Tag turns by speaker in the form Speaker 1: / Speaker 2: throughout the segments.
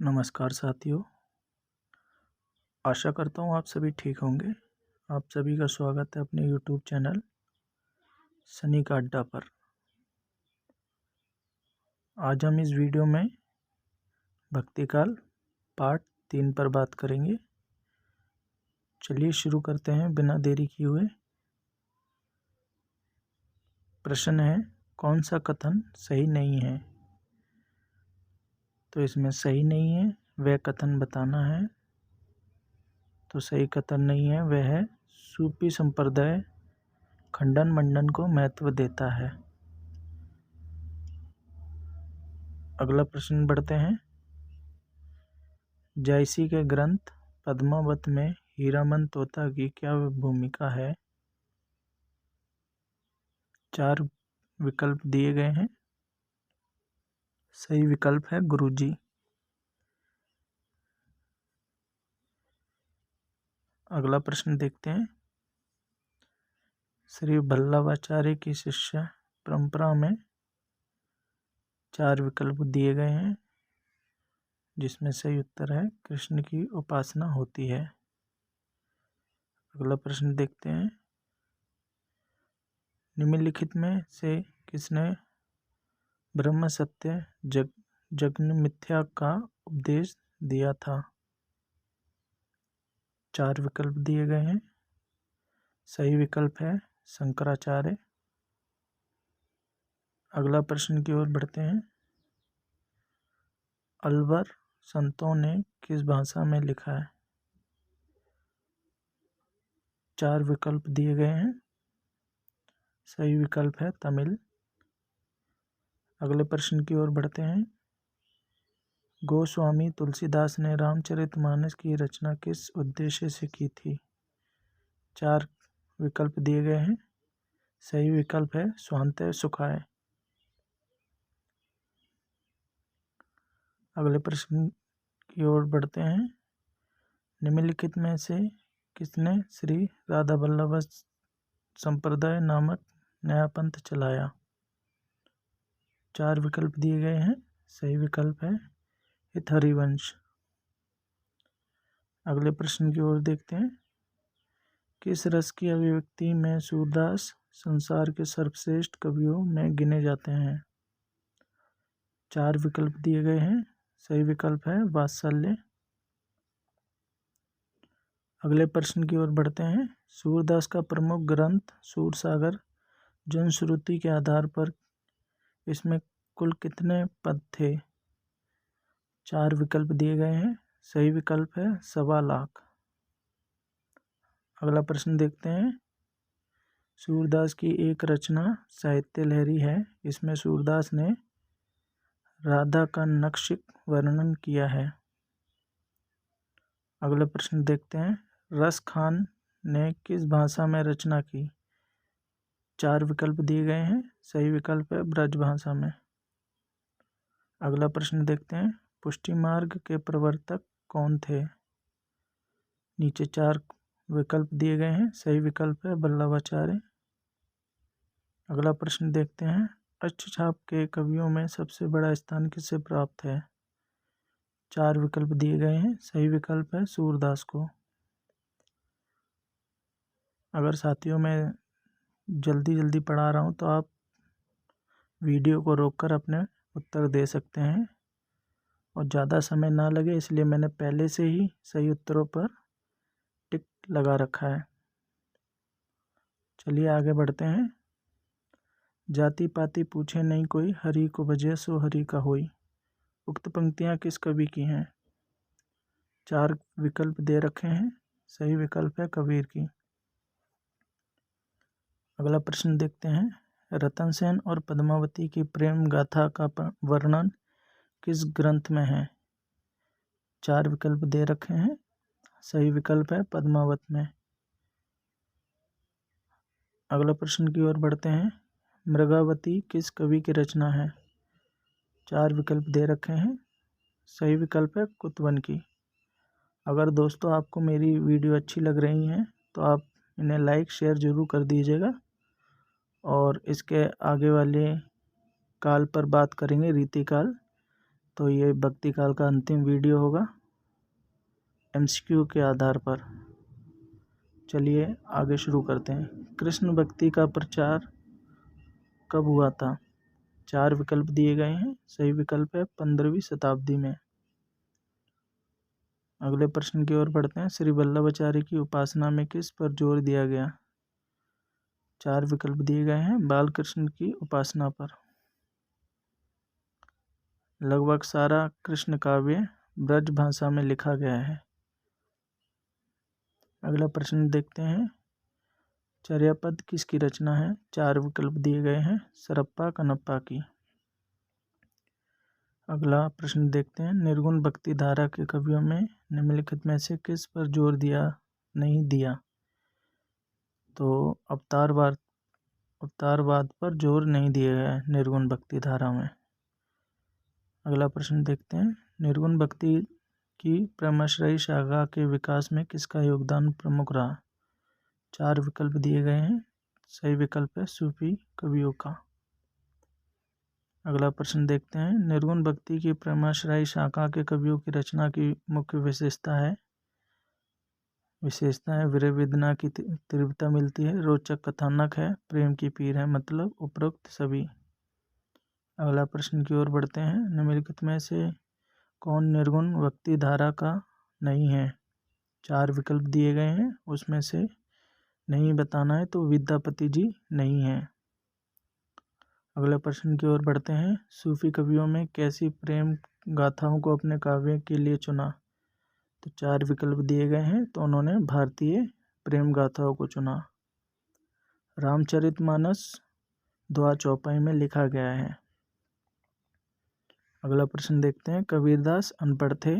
Speaker 1: नमस्कार साथियों। आशा करता हूँ आप सभी ठीक होंगे। आप सभी का स्वागत है अपने YouTube चैनल सनी का अड्डा पर। आज हम इस वीडियो में भक्तिकाल पार्ट 3 पर बात करेंगे। चलिए शुरू करते हैं बिना देरी किए हुए। प्रश्न है, कौन सा कथन सही नहीं है? तो इसमें सही नहीं है वह कथन बताना है। तो सही कथन नहीं है वह है सूफी संप्रदाय खंडन मंडन को महत्व देता है। अगला प्रश्न बढ़ते हैं। जायसी के ग्रंथ पद्मावत में हीरामन तोता की क्या भूमिका है? 4 विकल्प दिए गए हैं। सही विकल्प है गुरुजी। अगला प्रश्न देखते हैं। श्री वल्लभाचार्य की शिष्य परंपरा में 4 विकल्प दिए गए हैं, जिसमें सही उत्तर है कृष्ण की उपासना होती है। अगला प्रश्न देखते हैं। निम्नलिखित में से किसने ब्रह्म सत्य जगन मिथ्या का उपदेश दिया था? 4 विकल्प दिए गए हैं। सही विकल्प है शंकराचार्य। अगला प्रश्न की ओर बढ़ते हैं। अलवर संतों ने किस भाषा में लिखा है? 4 विकल्प दिए गए हैं। सही विकल्प है तमिल। अगले प्रश्न की ओर बढ़ते हैं। गोस्वामी तुलसीदास ने रामचरितमानस की रचना किस उद्देश्य से की थी? 4 विकल्प दिए गए हैं। सही विकल्प है स्वांतः सुखाय। अगले प्रश्न की ओर बढ़ते हैं। निम्नलिखित में से किसने श्री राधा वल्लभ संप्रदाय नामक नया पंथ चलाया? 4 विकल्प दिए गए हैं। सही विकल्प है हरिवंश। अगले प्रश्न की ओर देखते हैं। किस रस की अभिव्यक्ति में सूरदास संसार के सर्वश्रेष्ठ कवियों में गिने जाते हैं? 4 विकल्प दिए गए हैं। सही विकल्प है वात्सल्य। अगले प्रश्न की ओर बढ़ते हैं। सूरदास का प्रमुख ग्रंथ सूरसागर जनश्रुति के आधार पर इसमें कुल कितने पद थे? 4 विकल्प दिए गए हैं। सही विकल्प है 1.25 लाख। अगला प्रश्न देखते हैं। सूरदास की एक रचना साहित्य लहरी है। इसमें सूरदास ने राधा का नक्शिक वर्णन किया है। अगला प्रश्न देखते हैं। रस खान ने किस भाषा में रचना की? 4 विकल्प दिए गए हैं। सही विकल्प है ब्रज भाषा में। अगला प्रश्न देखते हैं। पुष्टि मार्ग के प्रवर्तक कौन थे? नीचे 4 विकल्प दिए गए हैं। सही विकल्प है वल्लभाचार्य। अगला प्रश्न देखते हैं। अष्टछाप के कवियों में सबसे बड़ा स्थान किसे प्राप्त है? 4 विकल्प दिए गए हैं। सही विकल्प है सूरदास को। अगर साथियों मैं जल्दी पढ़ा रहा हूँ तो आप वीडियो को रोककर अपने उत्तर दे सकते हैं और ज़्यादा समय ना लगे इसलिए मैंने पहले से ही सही उत्तरों पर टिक लगा रखा है। चलिए आगे बढ़ते हैं। जाति पाति पूछे नहीं कोई, हरि को भजे सो हरि का होई। उक्त पंक्तियाँ किस कवि की हैं? 4 विकल्प दे रखे हैं। सही विकल्प है कबीर की। अगला प्रश्न देखते हैं। रतन सेन और पद्मावती की प्रेम गाथा का वर्णन किस ग्रंथ में है? 4 विकल्प दे रखे हैं। सही विकल्प है पद्मावत में। अगला प्रश्न की ओर बढ़ते हैं। मृगावती किस कवि की रचना है? 4 विकल्प दे रखे हैं। सही विकल्प है कुतवन की। अगर दोस्तों आपको मेरी वीडियो अच्छी लग रही है तो आप इन्हें लाइक शेयर ज़रूर कर दीजिएगा। और इसके आगे वाले काल पर बात करेंगे, रीतिकाल। तो ये भक्ति काल का अंतिम वीडियो होगा MCQ के आधार पर। चलिए आगे शुरू करते हैं। कृष्ण भक्ति का प्रचार कब हुआ था? 4 विकल्प दिए गए हैं। सही विकल्प है 15वीं शताब्दी में। अगले प्रश्न की ओर बढ़ते हैं। श्री वल्लभाचार्य की उपासना में किस पर जोर दिया गया? 4 विकल्प दिए गए हैं। बाल कृष्ण की उपासना पर। लगभग सारा कृष्ण काव्य ब्रज भाषा में लिखा गया है। अगला प्रश्न देखते हैं। चर्यापद किसकी रचना है? 4 विकल्प दिए गए हैं। सरप्पा कनप्पा की। अगला प्रश्न देखते हैं। निर्गुण भक्ति धारा के कवियों में निम्नलिखित में से किस पर जोर नहीं दिया? तो अवतारवाद पर जोर नहीं दिया गया है निर्गुण भक्ति धारा में। अगला प्रश्न देखते हैं। निर्गुण भक्ति की प्रेमाश्रयी शाखा के विकास में किसका योगदान प्रमुख रहा? 4 विकल्प दिए गए हैं। सही विकल्प है सूफी कवियों का। अगला प्रश्न देखते हैं। निर्गुण भक्ति की प्रेमाश्रयी शाखा के कवियों की रचना की मुख्य विशेषता है विरह वेदना की तीव्रता मिलती है, रोचक कथानक है, प्रेम की पीर है, मतलब उपरोक्त सभी। अगला प्रश्न की ओर बढ़ते हैं। निम्नलिखित में से कौन निर्गुण भक्ति धारा का नहीं है? 4 विकल्प दिए गए हैं। उसमें से नहीं बताना है तो विद्यापति जी नहीं है। अगले प्रश्न की ओर बढ़ते हैं। सूफी कवियों में कैसी प्रेम गाथाओं को अपने काव्य के लिए चुना? तो 4 विकल्प दिए गए हैं। तो उन्होंने भारतीय प्रेम गाथाओं को चुना। रामचरितमानस द्वा चौपाई में लिखा गया है। अगला प्रश्न देखते हैं। कबीरदास अनपढ़ थे,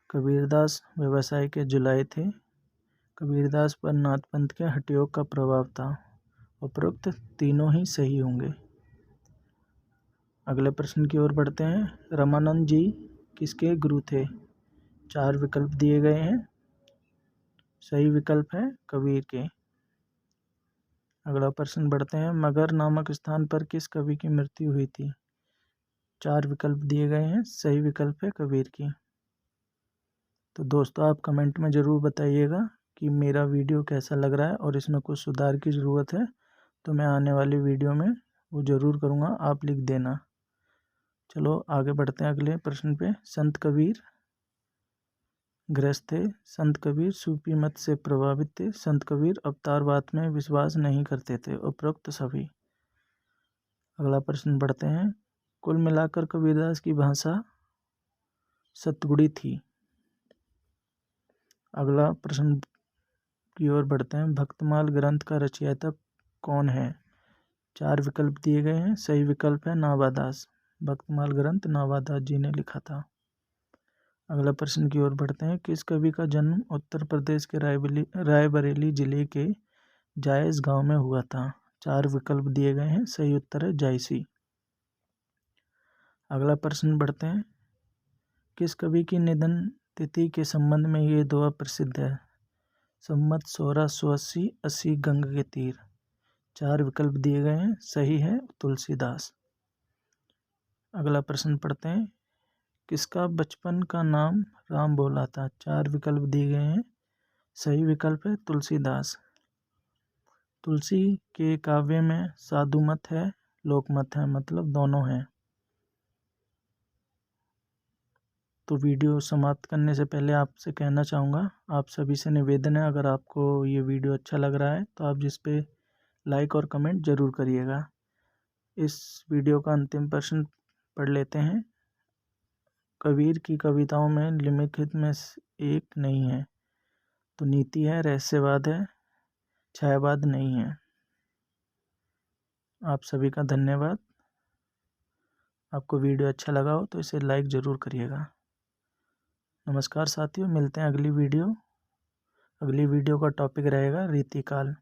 Speaker 1: कबीरदास व्यवसाय के जुलाई थे, कबीरदास पर नाथपंथ के हठयोग का प्रभाव था। उपरोक्त तीनों ही सही होंगे। अगले प्रश्न की ओर बढ़ते हैं। रामानंद जी किसके गुरु थे? 4 विकल्प दिए गए हैं। सही विकल्प है कबीर के। अगला प्रश्न बढ़ते हैं। मगध नामक स्थान पर किस कवि की मृत्यु हुई थी? 4 विकल्प दिए गए हैं। सही विकल्प है कबीर की। तो दोस्तों आप कमेंट में ज़रूर बताइएगा कि मेरा वीडियो कैसा लग रहा है और इसमें कुछ सुधार की ज़रूरत है तो मैं आने वाली वीडियो में वो ज़रूर करूँगा, आप लिख देना। चलो आगे बढ़ते हैं अगले प्रश्न पे। संत कबीर गृहस्थ थे, संत कबीर सूफी मत से प्रभावित थे, संत कबीर अवतारवाद में विश्वास नहीं करते थे। उपरोक्त सभी। अगला प्रश्न बढ़ते हैं। कुल मिलाकर कबीरदास की भाषा सतगुणी थी। अगला प्रश्न की ओर बढ़ते हैं। भक्तमाल ग्रंथ का रचयिता कौन है? 4 विकल्प दिए गए हैं। सही विकल्प है नाभादास। भक्तमाल ग्रंथ नाभादास जी ने लिखा था। अगला प्रश्न की ओर बढ़ते हैं। किस कवि का जन्म उत्तर प्रदेश के रायबरेली जिले के जायस गांव में हुआ था? 4 विकल्प दिए गए हैं। सही उत्तर है जायसी। अगला प्रश्न बढ़ते हैं। किस कवि की निधन तिथि के संबंध में ये दुआ प्रसिद्ध है? सम्मत 1680 80 गंग के तीर। 4 विकल्प दिए गए हैं। सही है तुलसीदास। अगला प्रश्न पढ़ते हैं। किसका बचपन का नाम राम भोला था? 4 विकल्प दिए गए हैं। सही विकल्प है तुलसीदास। तुलसी के काव्य में साधु मत है, लोकमत है, मतलब दोनों हैं। तो वीडियो समाप्त करने से पहले आपसे कहना चाहूँगा, आप सभी से निवेदन है, अगर आपको ये वीडियो अच्छा लग रहा है तो आप जिस पे लाइक और कमेंट ज़रूर करिएगा। इस वीडियो का अंतिम प्रश्न पढ़ लेते हैं। कबीर की कविताओं में निम्नलिखित में एक नहीं है। तो नीति है, रहस्यवाद है, छायावाद नहीं है। आप सभी का धन्यवाद। आपको वीडियो अच्छा लगा हो तो इसे लाइक ज़रूर करिएगा। नमस्कार साथियों, मिलते हैं अगली वीडियो का टॉपिक रहेगा रीतिकाल।